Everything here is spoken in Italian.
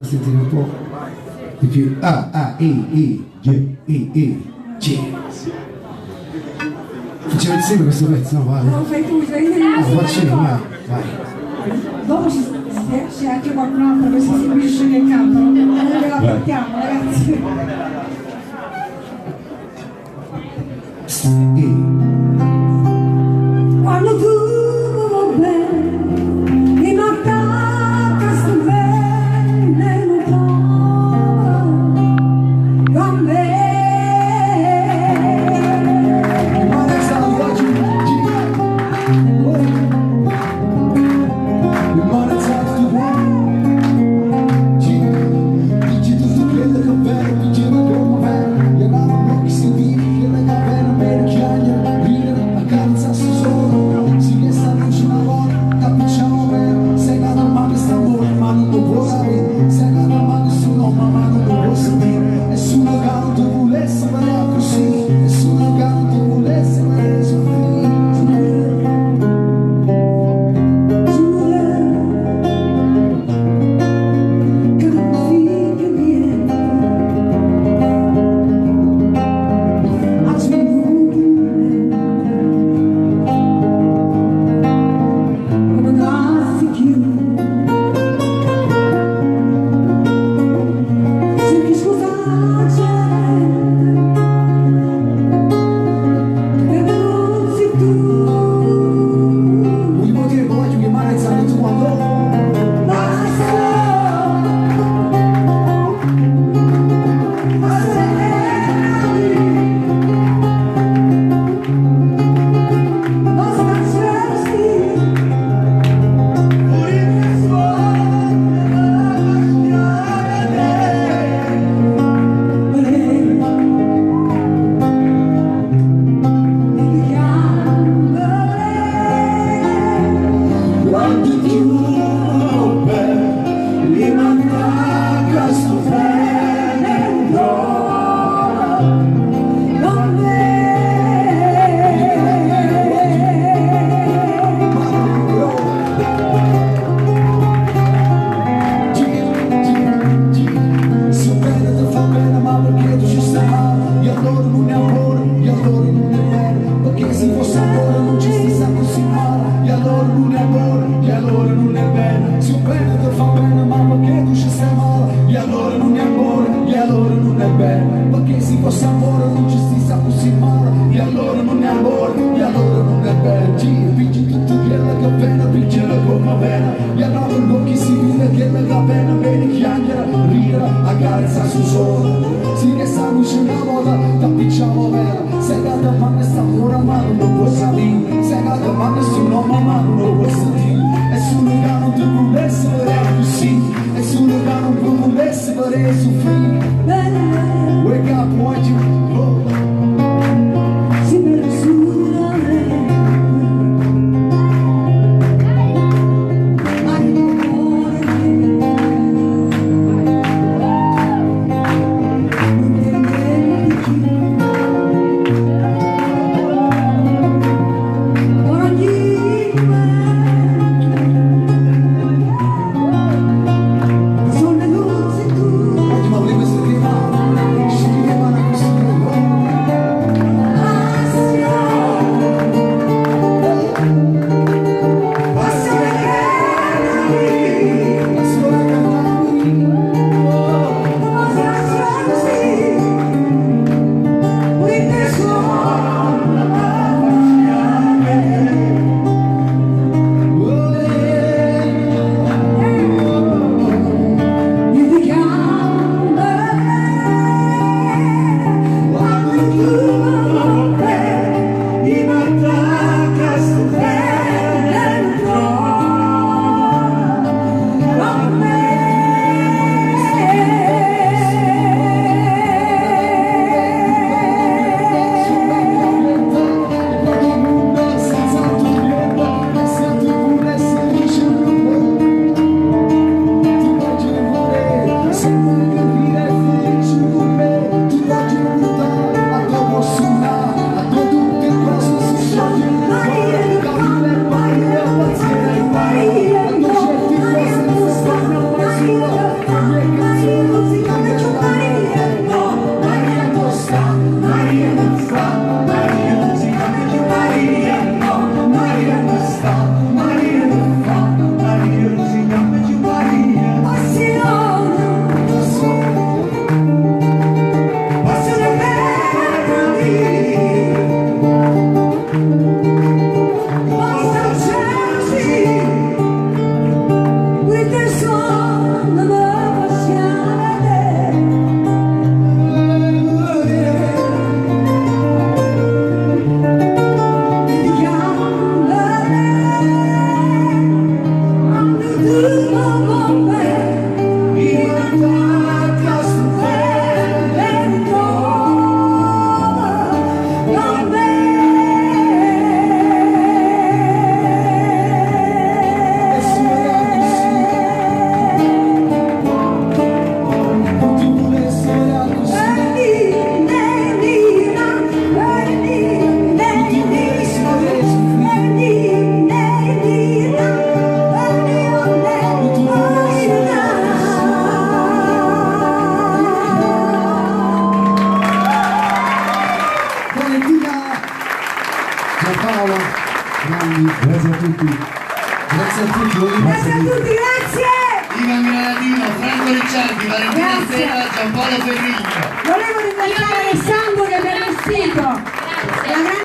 Sentire un po' di più. G. Facciamo insieme questo pezzo, no? Vai. No, fai tu, Facciamo, vai. Dopo c'è anche qualcun altro che si seguisce che canta. Noi la partiamo, ragazzi. Quando tu mi attacca sto veneno con me. Perché se fosse amore non ci si sa così male, e allora non è amore, e allora non è bene. Vinci tutto quello che appena, vincere come vena, e allora non chi si vede che la pena, bene chiacchiera, rira, accarezza su solo. Si che sta luce una volta, capisciamo vera, se la domanda sta ora ma non lo può sapere, se la domanda è su nome ma non lo può sentire, e su un lugar non ti può essere così, e su un lugar non può essere soffrire. Wake up, want you? Si persuna grazie a tutti. Grazie a tutti. Grazie a tutti, grazie! Ivan Granadino, Franco Ricciardi, Valentina Grazie. Stella, Giampaolo Ferrigno.